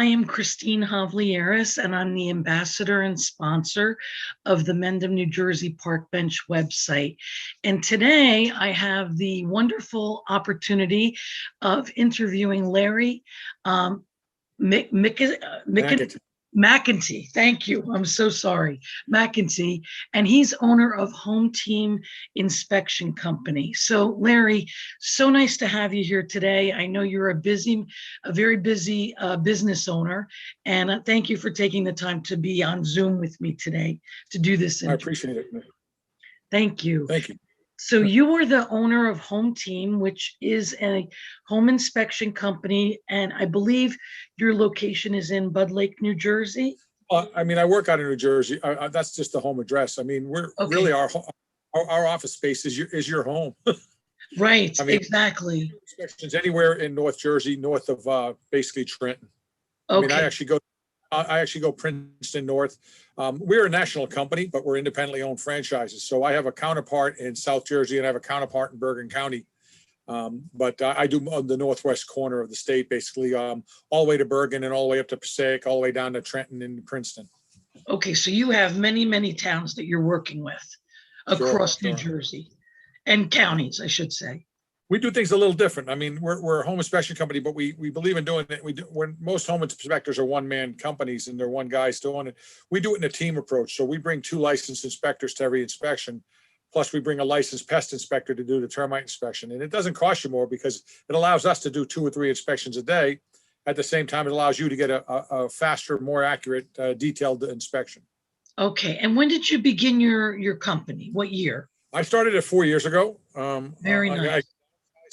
am Christine Havlieres, and I'm the ambassador and sponsor of the Mendham, New Jersey Park Bench website. And today I have the wonderful opportunity of interviewing Larry McEntee. McEntee. Thank you. I'm so sorry. McEntee. And he's owner of HomeTeam Inspection Company. So Larry, so nice to have you here today. I know you're a very busy business owner. And thank you for taking the time to be on Zoom with me today to do this interview. I appreciate it. Thank you. Thank you. So you are the owner of HomeTeam, which is a home inspection company, and I believe your location is in Bud Lake, New Jersey. I mean, I work out in New Jersey. That's just the home address. I mean, we're really our office space is your home. Right. I mean, exactly. Inspections anywhere in North Jersey, north of basically Trenton. Okay. I mean, I actually go Princeton north. We're a national company, but we're independently owned franchises. So I have a counterpart in South Jersey and I have a counterpart in Bergen County. But I do the northwest corner of the state, basically all the way to Bergen and all the way up to Passaic, all the way down to Trenton and Princeton. Okay, so you have many, many towns that you're working with across New Jersey and counties, I should say. We do things a little different. I mean, we're a home inspection company, but we believe in doing it. When most home inspectors are one-man companies and they're one guy's doing it, we do it in a team approach. So we bring 2 licensed inspectors to every inspection. Plus we bring a licensed pest inspector to do the termite inspection. And it doesn't cost you more because it allows us to do 2 or 3 inspections a day. At the same time, it allows you to get a faster, more accurate, detailed inspection. Okay. And when did you begin your company? What year? I started it 4 years ago. Very nice.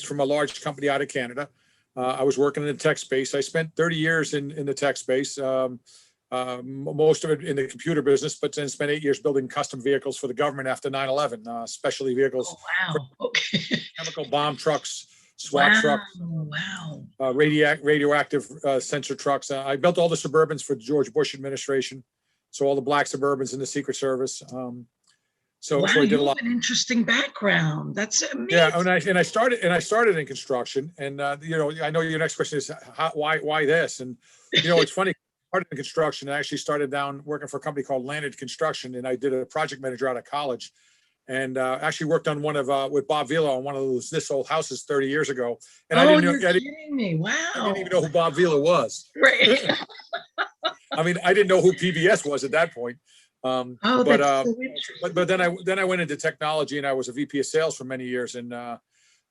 From a large company out of Canada. I was working in the tech space. I spent 30 years in the tech space, most of it in the computer business, but then spent 8 years building custom vehicles for the government after 9/11, specialty vehicles. Oh, wow. Okay. Chemical bomb trucks, SWAT trucks, radioactive sensor trucks. I built all the Suburbans for the George Bush administration. So all the black Suburbans in the Secret Service. So I did a lot. An interesting background. That's amazing. Yeah, and I started in construction, and I know your next question is why this, and it's funny. I started in construction. I actually started down working for a company called Landed Construction, and I did a project manager out of college, and actually worked on one of with Bob Vila on one of those This Old Houses 30 years ago. And I didn't know. You're kidding me! Wow. I didn't even know who Bob Vila was. Right. I mean, I didn't know who PBS was at that point. But then I went into technology and I was a VP of sales for many years and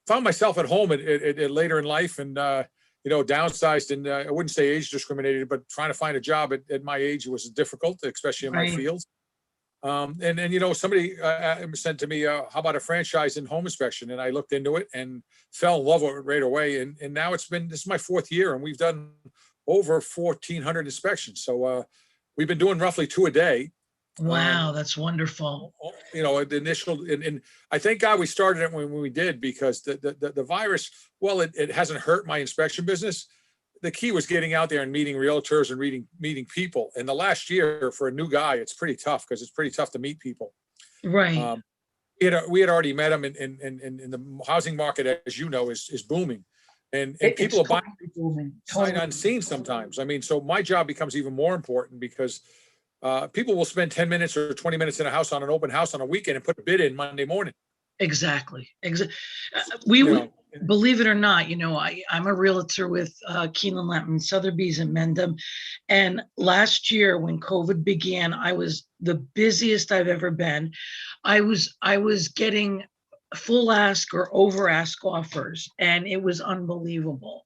found myself at home at later in life and downsized and I wouldn't say age discriminated, but trying to find a job at my age was difficult, especially in my fields. And somebody said to me, how about a franchise in home inspection? And I looked into it and fell in love with it right away. And now this is my 4th year and we've done over 1,400 inspections. So we've been doing roughly 2 a day. Wow, that's wonderful. The initial, and I thank God we started it when we did because the virus, well, it hasn't hurt my inspection business. The key was getting out there and meeting realtors and meeting people. And the last year for a new guy, it's pretty tough because it's pretty tough to meet people. Right. We had already met them, and the housing market, as you know, is booming. And people are buying sight unseen sometimes. I mean, so my job becomes even more important because people will spend 10 minutes or 20 minutes in a house on an open house on a weekend and put a bid in Monday morning. Exactly. Believe it or not, I'm a realtor with Keeneland, Lampman, Sotheby's and Mendham. And last year when COVID began, I was the busiest I've ever been. I was getting full ask or over ask offers, and it was unbelievable.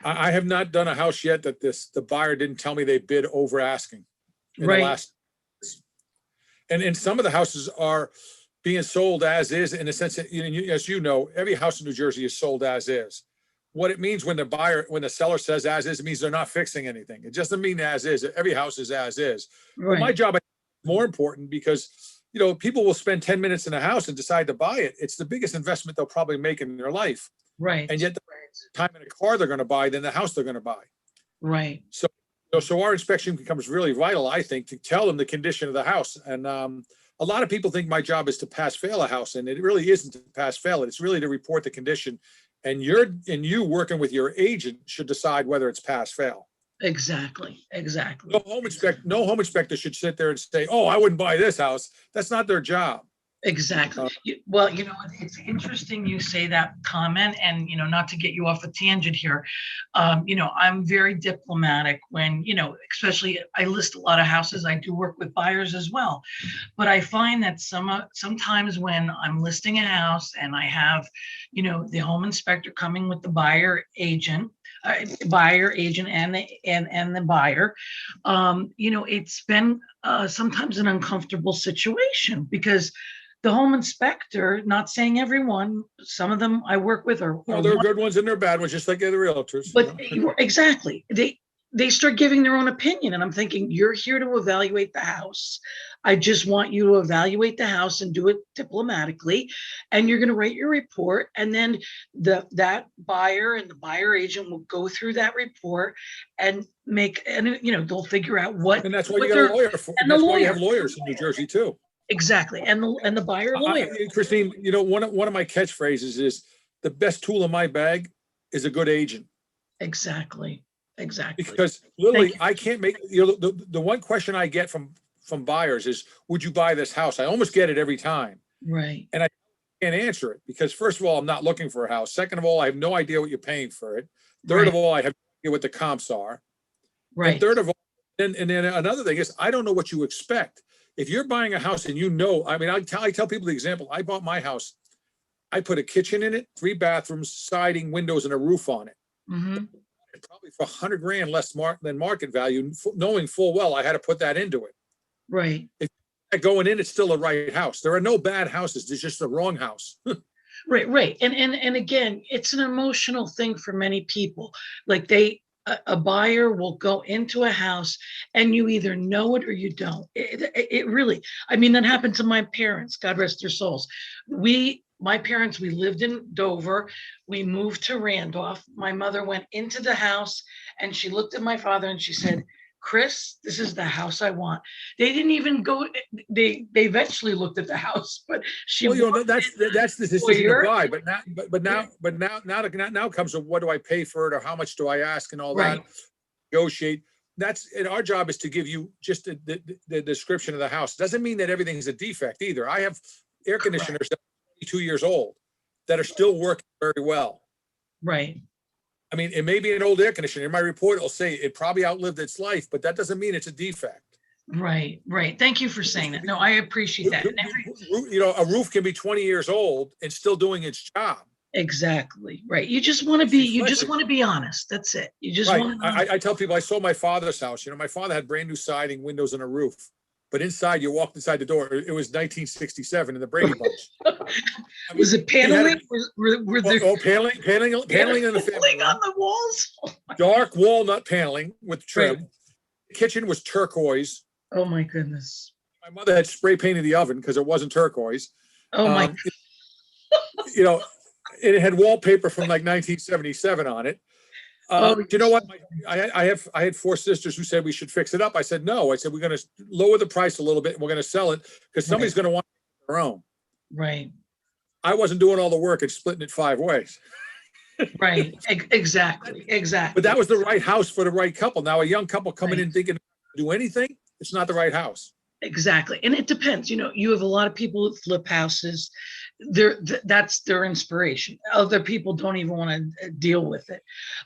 I have not done a house yet that the buyer didn't tell me they bid over asking. Right. And some of the houses are being sold as is in the sense that, as you know, every house in New Jersey is sold as is. What it means when the seller says as is, it means they're not fixing anything. It doesn't mean as is. Every house is as is. Right. But my job is more important because, people will spend 10 minutes in a house and decide to buy it. It's the biggest investment they'll probably make in their life. Right. And yet the time in a car they're going to buy than the house they're going to buy. Right. So our inspection becomes really vital, I think, to tell them the condition of the house. And a lot of people think my job is to pass fail a house, and it really isn't to pass fail it. It's really to report the condition. And you working with your agent should decide whether it's pass fail. Exactly, No exactly. home inspector, no home inspector should sit there and say, "Oh, I wouldn't buy this house." That's not their job. Exactly. Uh, Well, it's interesting you say that comment, and, not to get you off a tangent here. I'm very diplomatic when, especially I list a lot of houses. I do work with buyers as well. But I find that sometimes when I'm listing a house and I have, the home inspector coming with the buyer agent and the buyer, it's been sometimes an uncomfortable situation because the home inspector, not saying everyone, some of them I work with well, are there are good ones and there are bad ones, just like the other realtors. but exactly, they start giving their own opinion, and I'm thinking, you're here to evaluate the house. I just want you to evaluate the house and do it diplomatically, and you're going to write your report, and then that buyer and the buyer agent will go through that report and they'll figure out And that's why what you got a they're lawyer for, and and the that's why you have lawyer lawyers in New Jersey too. exactly, and the buyer lawyer Christine, one of my catchphrases is the best tool in my bag is a good agent. exactly, Because Thank literally, you. I can't make, the one question I get from buyers is, would you buy this house? I almost get it every time. Right, And I can't answer it because first of all, I'm not looking for a house. Second of all, I have no idea what you're paying for it. Third of right, all, I have no idea what the comps are. And right, third of all, and then another thing is, I don't know what you expect. If you're buying a house and I mean, I tell people the example. I bought my house. I put a kitchen in it, 3 bathrooms, siding, windows, and a roof on it. hmm Probably for 100 grand less than market value, knowing full well I had to put that into it. right. If going in, it's still the right house. There are no bad houses. There's just the wrong house. Right, right. And again, it's an emotional thing for many people. Like a buyer will go into a house and you either know it or you don't. It really, I mean, that happened to my parents, God rest their souls. My parents, we lived in Dover. We moved to Randolph. My mother went into the house and she looked at my father and she said, Chris, this is the house I want. They didn't even go, they eventually looked at the house, but she Well, walked that's the decision to foyer. buy. But now comes to what do I pay for it or how much do I ask and all that. Right, Negotiate. And our job is to give you just the description of the house. Doesn't mean that everything is a defect either. I have air conditioners that are 22 years old that are still working very well. right, I mean, it may be an old air conditioner. In my report, it'll say it probably outlived its life, but that doesn't mean it's a defect. right, right. Thank you for saying that. No, I appreciate that. And A roof can be 20 years old and still doing its job. exactly, right. You just want to be honest. That's it. You just Right. want I tell people I sold my father's house. My father had brand new siding, windows, and a roof. But inside, you walked inside the door. It was 1967 in the Brady Bunch. I mean, was it paneling? Were there paneling in the family paneling on room. the walls? Dark walnut paneling with trim. Right. The kitchen was turquoise. Oh my goodness. My mother had spray painted the oven because it wasn't turquoise. Oh my. Um, you know, it had wallpaper from like 1977 on it. Oh, You know what? I had 4 sisters who said we should fix it up. I said no. I said we're going to lower the price a little bit and we're going to sell it because somebody's going to want their own. right, I wasn't doing all the work and splitting it 5 ways. right. Exactly, exactly. But that was the right house for the right couple. Now a young couple coming Right. in thinking do anything, it's not the right house. Exactly. And it depends. You have a lot of people that flip houses. That's their inspiration. Other people don't even want to deal with it.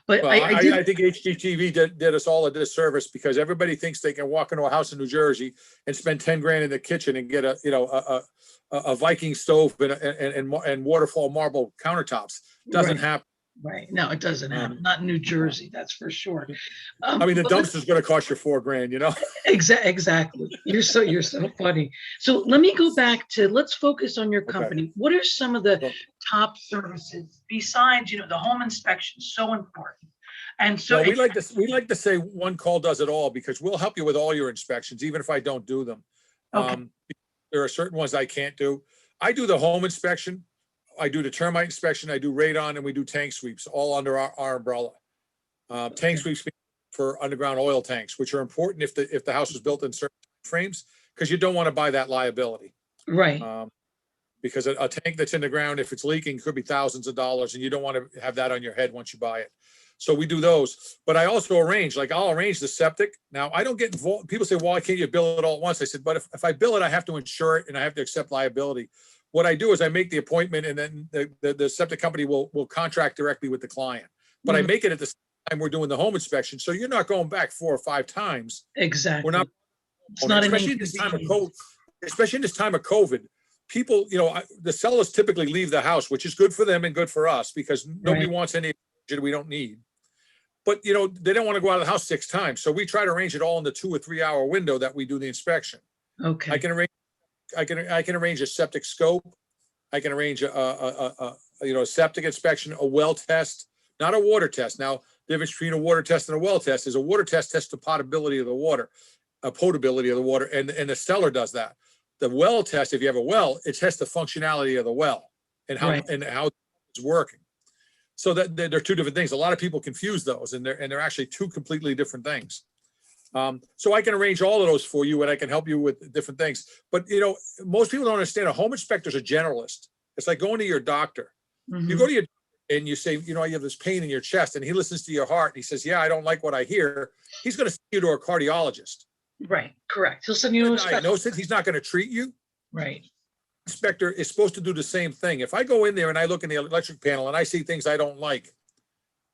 But Well, I did. I think HGTV did us all a disservice because everybody thinks they can walk into a house in New Jersey and spend 10 grand in the kitchen and get a Viking stove and waterfall marble countertops. Doesn't Right, happen. right. No, it doesn't happen. Not in New Jersey, that's for sure. I mean, the But dumpster's going to cost you 4 grand, exactly. You're so funny. So let me go back to, let's focus on your Okay. company. What are some of the Well- top services besides, the home inspection, so important? And so Well, we like to say one call does it all because we'll help you with all your inspections, even if I don't do them. okay, There are certain ones I can't do. I do the home inspection. I do the termite inspection. I do radon and we do tank sweeps all under our umbrella. Tank sweeps for underground oil tanks, which are important if the house was built in certain frames, because you don't want to buy that liability. right, Because a tank that's in the ground, if it's leaking, could be thousands of dollars, and you don't want to have that on your head once you buy it. So we do those, but I also arrange, like I'll arrange the septic. Now I don't get involved. People say, why can't you bill it all at once? I said, but if I bill it, I have to insure it and I have to accept liability. What I do is I make the appointment and then the septic company will contract directly with the client. But I make it at the time we're doing the home inspection. So you're not going back 4 or 5 times. Exactly. We're not, It's not especially in this time of COVID, especially in this time of COVID, people, the sellers typically leave the house, which is good for them and good for us because nobody wants any we don't need. But they don't want to go out of the house 6 times. So we try to arrange it all in the 2 or 3 hour window that we do the inspection. Okay. I can arrange a septic scope. I can arrange a septic inspection, a well test, not a water test. Now, the difference between a water test and a well test is a water test tests the potability of the water, potability of the water, and the seller does that. The well test, if you have a well, it tests the functionality of the well and how it's working. So that they're 2 different things. A lot of people confuse those, and they're actually 2 completely different things. So I can arrange all of those for you, and I can help you with different things. But most people don't understand. A home inspector is a generalist. It's like going to your doctor. You go to your and you say, you have this pain in your chest, and he listens to your heart. And he says, yeah, I don't like what I hear. He's going to send you to a cardiologist. Right. Correct. He'll send you to a diagnosis. He's not going to treat you. Right. Inspector is supposed to do the same thing. If I go in there and I look in the electric panel and I see things I don't like,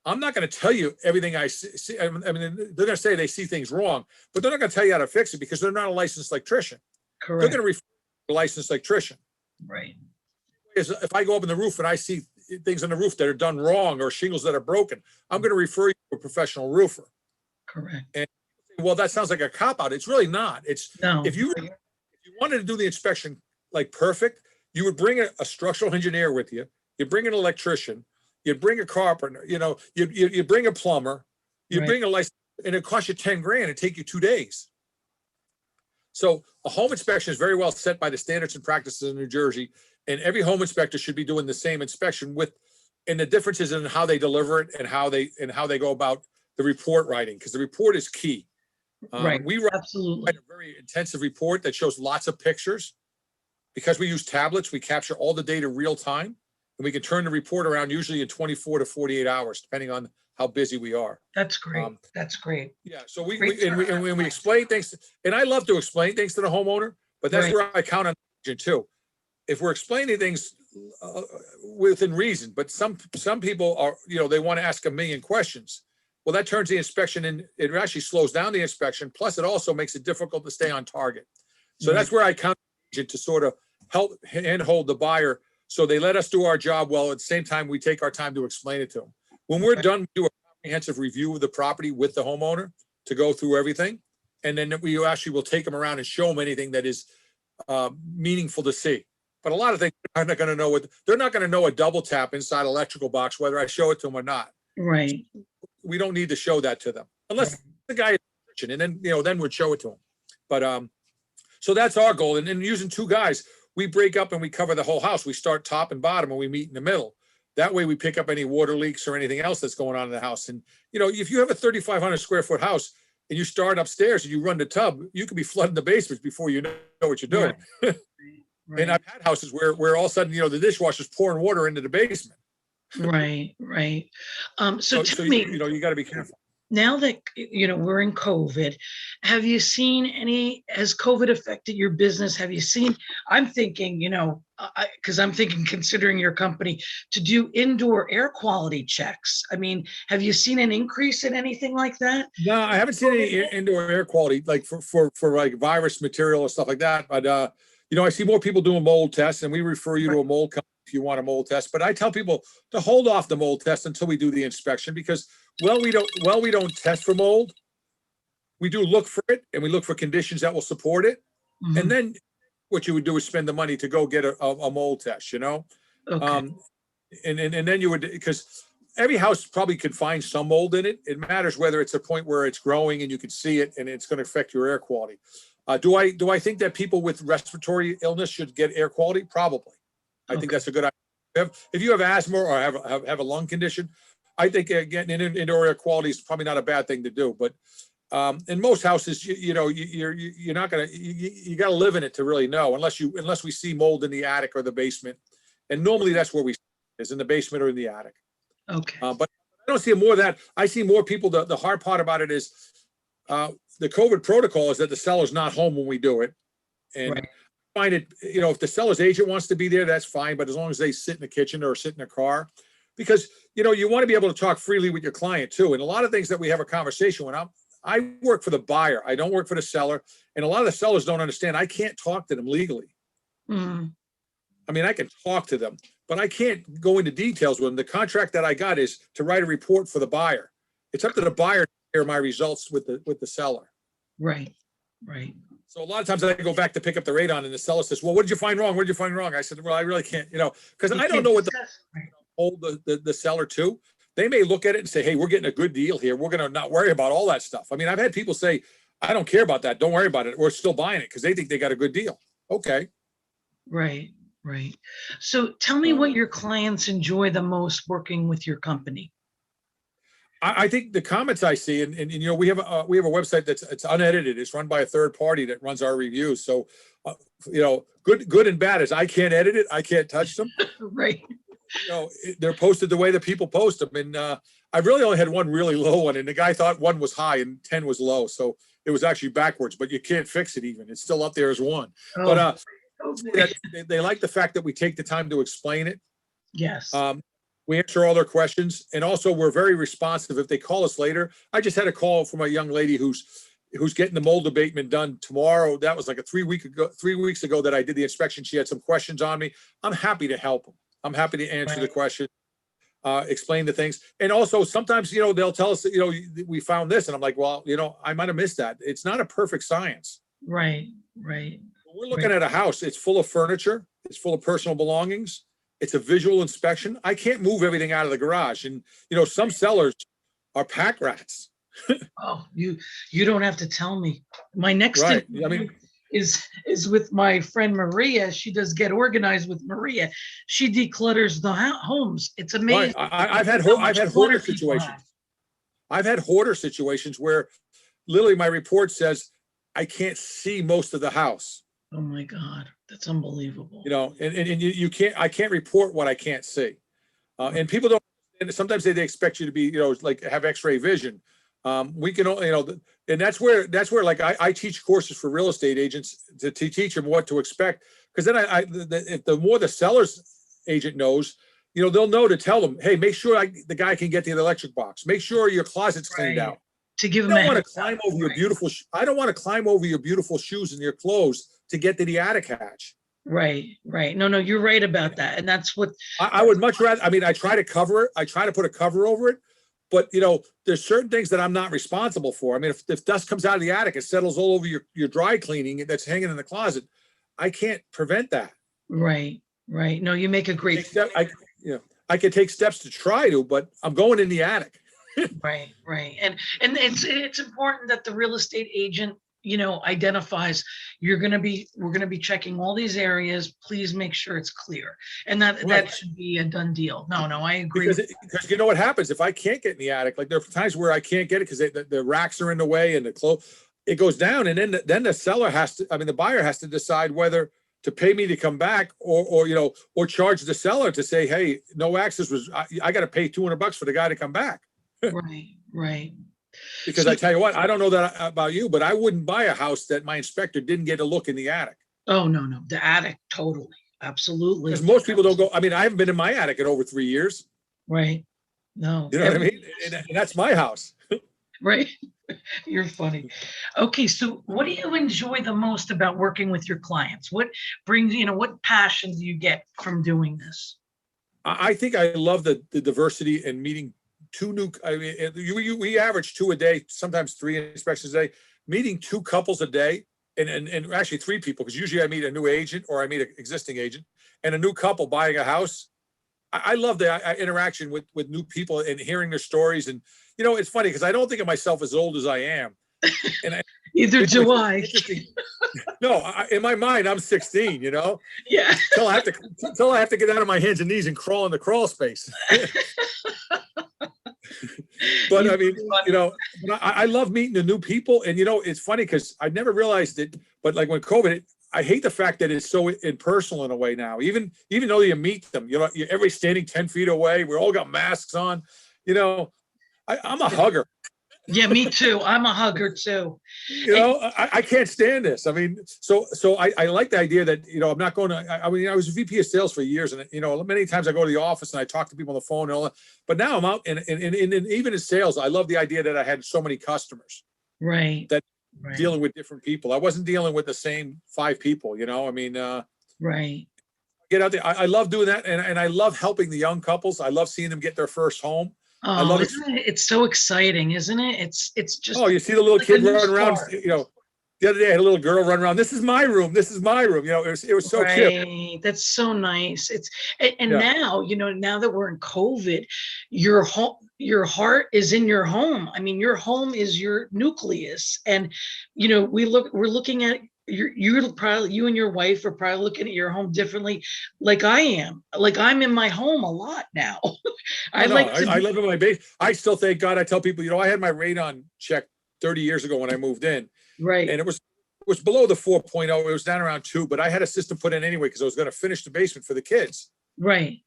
I'm not going to tell you everything I see. I mean, they're going to say they see things wrong, but they're not going to tell you how to fix it because they're not a licensed electrician. Correct. They're going to refer to a licensed electrician. Right. If I go up in the roof and I see things on the roof that are done wrong or shingles that are broken, I'm going to refer you to a professional roofer. Correct. And well, that sounds like a cop out. It's really not. It's if you wanted to do the inspection like perfect, you would bring a structural engineer with you. You bring an electrician. You bring a carpenter. You bring a plumber. You bring a license, and it costs you 10 grand. It take you 2 days. So a home inspection is very well set by the standards and practices in New Jersey, and every home inspector should be doing the same inspection and the differences in how they deliver it and how they go about the report writing, because the report is key. We write a very intensive report that shows lots of pictures. Because we use tablets, we capture all the data real time, and we can turn the report around usually in 24 to 48 hours, depending on how busy we are. That's great. That's great. Yeah. So we explain things, and I love to explain things to the homeowner, but that's where I count on the agent too. If we're explaining things within reason, but some people are, they want to ask a million questions. Well, that turns the inspection in. It actually slows down the inspection. Plus, it also makes it difficult to stay on target. So that's where I count to sort of help handhold the buyer so they let us do our job well. At the same time, we take our time to explain it to them. When we're done, we do a comprehensive review of the property with the homeowner to go through everything. And then we actually will take them around and show them anything that is meaningful to see. But a lot of things they're not going to know they're not going to know a double tap inside electrical box, whether I show it to them or not. Right. We don't need to show that to them unless the guy is Christian, and then we'd show it to him. But so that's our goal. And then using 2 guys, we break up and we cover the whole house. We start top and bottom and we meet in the middle. That way we pick up any water leaks or anything else that's going on in the house. And, if you have a 3,500 square foot house and you start upstairs and you run the tub, you could be flooding the basement before you know what you're doing. Right. And I've had houses where all of a sudden, the dishwasher's pouring water into the basement. Right. So tell me, you got to be careful. Now that, we're in COVID, have you seen has COVID affected your business? Have you seen, I'm thinking, because I'm thinking, considering your company, to do indoor air quality checks. I mean, have you seen an increase in anything like that? No, I haven't seen any indoor air quality, like for like virus material or stuff like that. But, I see more people doing mold tests, and we refer you to a mold company if you want a mold test. But I tell people to hold off the mold test until we do the inspection, because we don't test for mold. We do look for it, and we look for conditions that will support it. Mm-hmm. And then what you would do is spend the money to go get a mold test, Okay. And then you would, because every house probably could find some mold in it. It matters whether it's a point where it's growing and you can see it and it's going to affect your air quality. Do I think that people with respiratory illness should get air quality? Probably. I think that's a good idea. If you have asthma or have a lung condition, I think getting indoor air quality is probably not a bad thing to do. But in most houses, you're not gonna you got to live in it to really know, unless we see mold in the attic or the basement, and normally that's where we is in the basement or in the attic. Okay. But don't see more of that. I see more people. The hard part about it is the COVID protocol is that the seller's not home when we do it. And Right. find it, if the seller's agent wants to be there, that's fine. But as long as they sit in the kitchen or sit in a car, because, you want to be able to talk freely with your client too. And a lot of things that we have a conversation when I work for the buyer, I don't work for the seller. And a lot of the sellers don't understand. I can't talk to them legally. Mm, I mean, I can talk to them, but I can't go into details with them. The contract that I got is to write a report for the buyer. It's up to the buyer to share my results with the seller. right. Right. So a lot of times I go back to pick up the radon and the seller says, well, what did you find wrong? What did you find wrong? I said, well, I really can't, because I don't know what hold the seller to. They may look at it and say, hey, we're getting a good deal here. We're going to not worry about all that stuff. I mean, I've had people say, I don't care about that. Don't worry about it. We're still buying it because they think they got a good deal. Okay. Right. Right. So tell me what your clients enjoy the most working with your company. I think the comments I see, and we have a website it's unedited. It's run by a third party that runs our reviews. So, good and bad is I can't edit it. I can't touch them. Right. They're posted the way that people post them. And I really only had one really low one, and the guy thought 1 was high and 10 was low. So it was actually backwards, but you can't fix it even. It's still up there as 1. Oh, But they like the fact that we take the time to explain it. yes. We answer all their questions, and also we're very responsive. If they call us later, I just had a call from a young lady who's getting the mold abatement done tomorrow. That was like 3 weeks ago that I did the inspection. She had some questions on me. I'm happy to help them. I'm happy to answer the question, explain the things. And also sometimes, they'll tell us, we found this, and I'm like, well, I might have missed that. It's not a perfect science. Right. Right. We're looking at a house. It's full of furniture. It's full of personal belongings. It's a visual inspection. I can't move everything out of the garage. And, some sellers are pack rats. Oh, you don't have to tell me. My next Right. interview is with my friend Maria. She does Get Organized with Maria. She declutters the homes. It's amazing. Right. I've had how much hoarder clutter people situations. have. I've had hoarder situations where literally my report says I can't see most of the house. Oh my God, that's unbelievable. And you can't, I can't report what I can't see. And people don't, and sometimes they expect you to be, like have x-ray vision. We can, and that's where like I teach courses for real estate agents to teach them what to expect. Because then if the more the seller's agent knows, they'll know to tell them, hey, make sure the guy can get to the electric box. Make sure your closet's cleaned out. To give I them don't want to climb over your beautiful. I don't want to climb over your beautiful shoes and your clothes to get to the attic hatch. Right. No, you're right about that. And that's what I would much rather. I mean, I try to cover it. I try to put a cover over it. But there's certain things that I'm not responsible for. I mean, if dust comes out of the attic, it settles all over your dry cleaning that's hanging in the closet. I can't prevent that. Right. No, you make a great point. I can take steps to try to, but I'm going in the attic. Right. And it's important that the real estate agent, identifies we're going to be checking all these areas. Please make sure it's clear. And that should be a done deal. No, I agree. Because you know what happens if I can't get in the attic? Like there are times where I can't get it because the racks are in the way and the clothes, it goes down. And then the seller the buyer has to decide whether to pay me to come back or charge the seller to say, hey, no access I got to pay $200 for the guy to come back. Right. Because I tell you what, I don't know that about you, but I wouldn't buy a house that my inspector didn't get a look in the attic. Oh, no, the attic, totally. Absolutely. Because most people don't go. I mean, I haven't been in my attic in over 3 years. Right. No. You know what I mean? And that's my house. Right. You're funny. Okay. So what do you enjoy the most about working with your clients? What brings, what passion do you get from doing this? I think I love the diversity and meeting we average 2 a day, sometimes 3 inspections a day, meeting 2 couples a day, and actually 3 people, because usually I meet a new agent or I meet an existing agent and a new couple buying a house. I love the interaction with new people and hearing their stories. And, it's funny because I don't think of myself as old as I am. And Either do I. No, in my mind, I'm 16, Yeah. Until I have to get out of my hands and knees and crawl in the crawl space. But I mean, I love meeting the new people. And, it's funny because I never realized it, but like when COVID, I hate the fact that it's so impersonal in a way now, even though you meet them, everybody's standing 10 feet away. We all got masks on, I'm a hugger. Yeah, me too. I'm a hugger too. You know, I can't stand this. I mean, so I like the idea that, you know, I'm not going to, I mean, I was VP of sales for years, and, you know, many times I go to the office and I talk to people on the phone and all that, but now I'm out and even in sales, I love the idea that I had so many customers Right. that Right. dealing with different people. I wasn't dealing with the same 5 people, you know, I mean, Right. get out there. I love doing that. And I love helping the young couples. I love seeing them get their first home. I Oh, love it. isn't it? It's so exciting, isn't it? It's just Oh, you see the little like a kid new running around, start. you know, the other day I had a little girl run around. This is my room. This is my room. You know, it was so cute. Right. That's so nice. And Yeah. now, you know, now that we're in COVID, your heart is in your home. I mean, your home is your nucleus. And, you know, we're looking at you and your wife are probably looking at your home differently, like I am. Like I'm in my home a lot now. I Oh, no, like to I be live in my base. I still thank God. I tell people, you know, I had my radon checked 30 years ago when I moved in, right, and it was below the 4.0. It was down around 2, but I had a system put in anyway because I was going to finish the basement for the kids. right.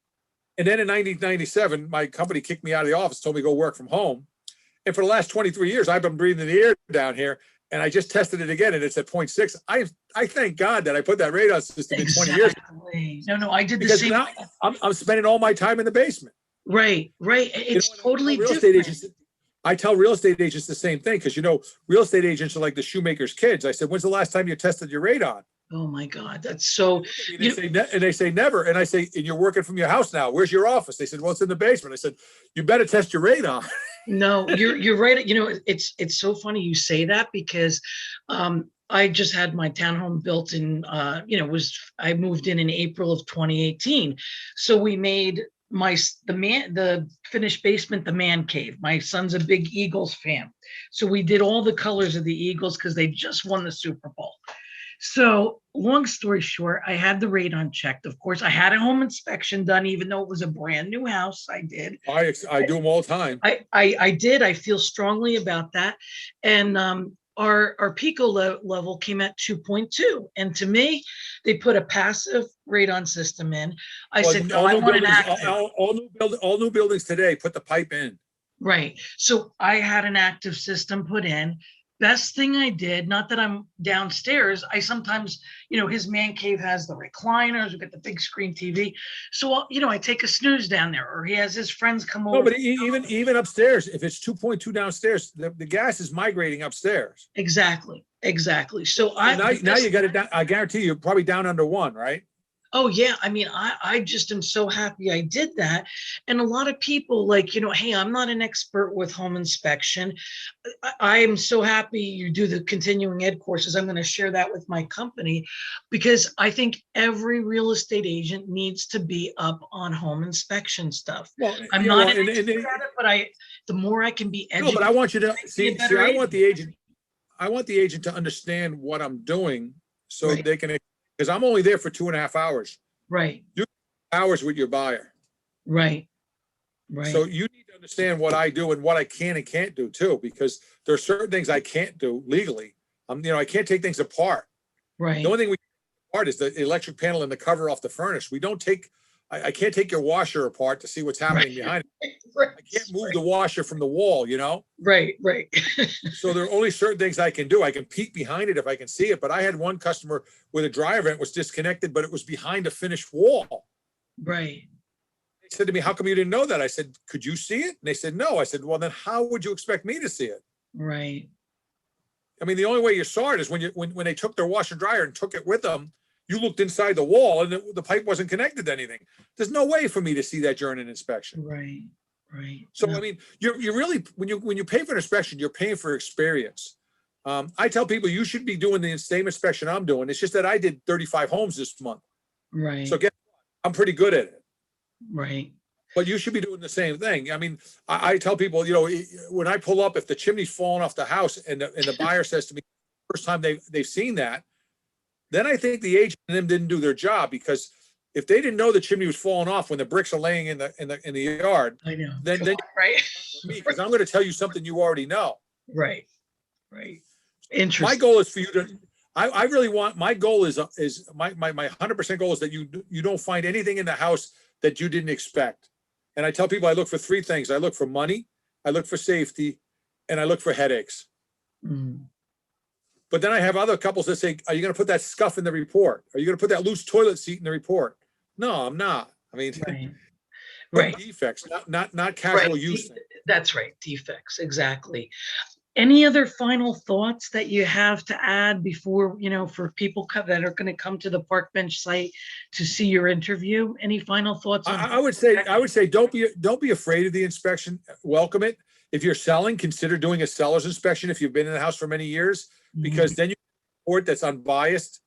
And then in 1997, my company kicked me out of the office, told me to go work from home. And for the last 23 years, I've been breathing the air down here. And I just tested it again, and it's at 0.6. I thank God that I put that radon system in 20 years. Exactly. No, I did the Because same. now I'm spending all my time in the basement. Right, right. You It's know, totally real estate different. agents, I tell real estate agents the same thing because, you know, real estate agents are like the shoemaker's kids. I said, when's the last time you tested your radon? Oh my God, that's so. They say, and they say never. And I say, and you're working from your house now. Where's your office? They said, well, it's in the basement. I said, you better test your radon. No, you're right. You know, it's so funny you say that because I just had my townhome built in you know, I moved in April of 2018. So we made the finished basement the man cave. My son's a big Eagles fan. So we did all the colors of the Eagles because they just won the Super Bowl. So long story short, I had the radon checked. Of course, I had a home inspection done, even though it was a brand new house. I did. I do them all the time. I did. I feel strongly about that. And our Pico level came at 2.2. And to me, they put a passive radon system in. I said, no, I want an active. All new buildings today put the pipe in. Right. So I had an active system put in. Best thing I did, not that I'm downstairs, I sometimes, you know, his man cave has the recliners, we got the big screen TV. So, you know, I take a snooze down there, or he has his friends come over. No, but even upstairs, if it's 2.2 downstairs, the gas is migrating upstairs. Exactly. So So now you got it down. I guarantee you're probably down under 1, right? Oh yeah, I mean, I just am so happy I did that. And a lot of people like, you know, hey, I'm not an expert with home inspection. I am so happy you do the continuing ed courses. I'm going to share that with my company because I think every real estate agent needs to be up on home inspection stuff. Well, I'm you not know, an expert at it, but the more I can be no, educated. but I want you to be a see. better I want the agent. I want the agent to understand what I'm doing, so Right. they can. Because I'm only there for 2.5 hours. Right, Hours with your buyer. right. So you need to understand what I do and what I can and can't do too, because there are certain things I can't do legally. You know, I can't take things apart. Right. The only thing we take apart is the electric panel and the cover off the furnace. We don't take. I can't take your washer apart to see what's happening behind it. Right. I can't move the washer from the wall, you know? Right. So there are only certain things I can do. I can peek behind it if I can see it. But I had one customer where the dryer vent was disconnected, but it was behind a finished wall. Right. They said to me, how come you didn't know that? I said, could you see it? And they said, no. I said, well, then how would you expect me to see it? Right. I mean, the only way you saw it is when they took their washer dryer and took it with them, you looked inside the wall and the pipe wasn't connected to anything. There's no way for me to see that during an inspection. Right. So, No. I mean, you're really, when you pay for an inspection, you're paying for experience. I tell people you should be doing the same inspection I'm doing. It's just that I did 35 homes this month. Right. So I'm pretty good at it. Right. But you should be doing the same thing. I mean, I tell people, you know, when I pull up, if the chimney's falling off the house and the buyer says to me, first time they've seen that, then I think the agent and them didn't do their job, because if they didn't know the chimney was falling off when the bricks are laying in the yard, I know. then right. because I'm going to tell you something you already know. Right. Interesting. My goal is for you to. I really want. My goal is my 100% goal is that you don't find anything in the house that you didn't expect. And I tell people I look for 3 things. I look for money, I look for safety, and I look for headaches. Mm. But then I have other couples that say, are you going to put that scuff in the report? Are you going to put that loose toilet seat in the report? No, I'm not. I mean, Right. put Right. defects, not casual Right. use. That's right. Defects. Exactly. Any other final thoughts that you have to add before, for people that are going to come to the park bench site to see your interview? Any final thoughts on? I would say don't be afraid of the inspection. Welcome it. If you're selling, consider doing a seller's inspection if you've been in the house for many years, because then you report that's unbiased.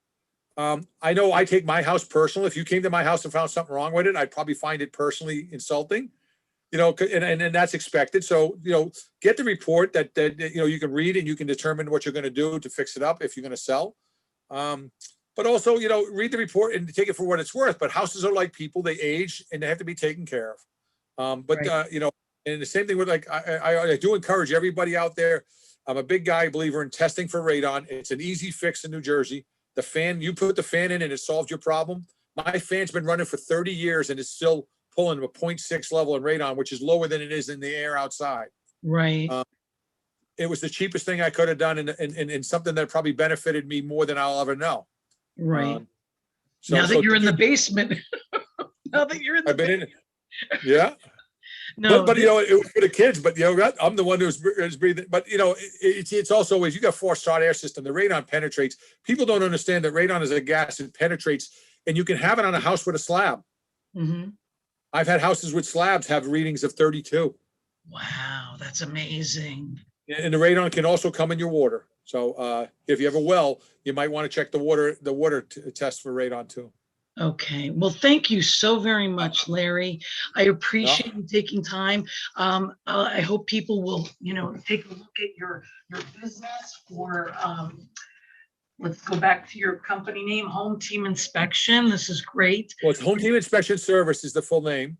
I know I take my house personal. If you came to my house and found something wrong with it, I'd probably find it personally insulting. And that's expected. So, get the report that you can read, and you can determine what you're going to do to fix it up if you're going to sell. But also, read the report and take it for what it's worth. But houses are like people; they age and they have to be taken care of. Right. And the same thing with I do encourage everybody out there. I'm a big believer in testing for radon. It's an easy fix in New Jersey. The fan, you put the fan in and it solves your problem. My fan's been running for 30 years and it's still pulling a 0.6 level in radon, which is lower than it is in the air outside. Right. It was the cheapest thing I could have done, and something that probably benefited me more than I'll ever know. Right. Now that you're in the basement. Now that you're in the I've been basement. Yeah. No, but it was for the kids. But I'm the one who's breathing. But it's also always, you got forced hot air system. The radon penetrates. People don't understand that radon is a gas that penetrates, and you can have it on a house with a slab. Mm-hmm. I've had houses with slabs have readings of 32. Wow, that's amazing. And the radon can also come in your water. So if you have a well, you might want to check the water test for radon too. Okay. Well, thank you so very much, Larry. I appreciate you taking time. I hope people will, take a look at your business for, let's go back to your company name, HomeTeam Inspection. This is great. Well, it's HomeTeam Inspection Service is the full name.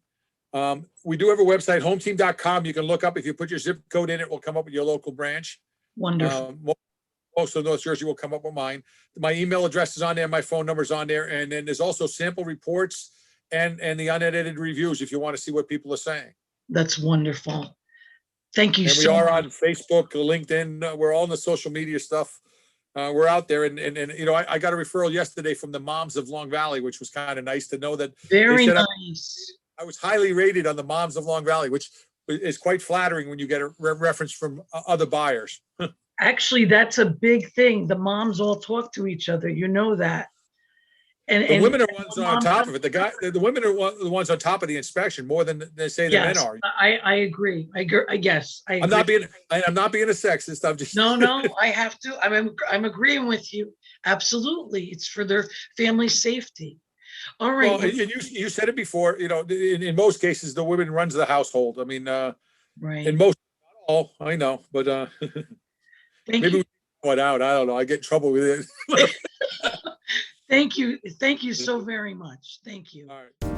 We do have a website, hometeam.com. You can look up, if you put your zip code in, it will come up with your local branch. Wonderful. Most of North Jersey will come up with mine. My email address is on there. My phone number is on there. And then there's also sample reports and the unedited reviews if you want to see what people are saying. That's wonderful. Thank you And we so are much. on Facebook, LinkedIn. We're all in the social media stuff. We're out there. And I got a referral yesterday from the moms of Long Valley, which was kind of nice to know that. Very nice. I was highly rated on the moms of Long Valley, which is quite flattering when you get a reference from other buyers. Actually, that's a big thing. The moms all talk to each other. You know that. The women are ones on top of it. The women are the ones on top of the inspection more than they say the men are. I agree. I guess. I'm not being a sexist. I'm just no. I have to. I'm agreeing with you. Absolutely, it's for their family safety. All right. Well, and you said it before. In most cases, the woman runs the household. I mean, right. In most, not all, I know, but Thank maybe you. we throw it out. I don't know. I get in trouble with it. Thank you. Thank you so very much. Thank you. All right.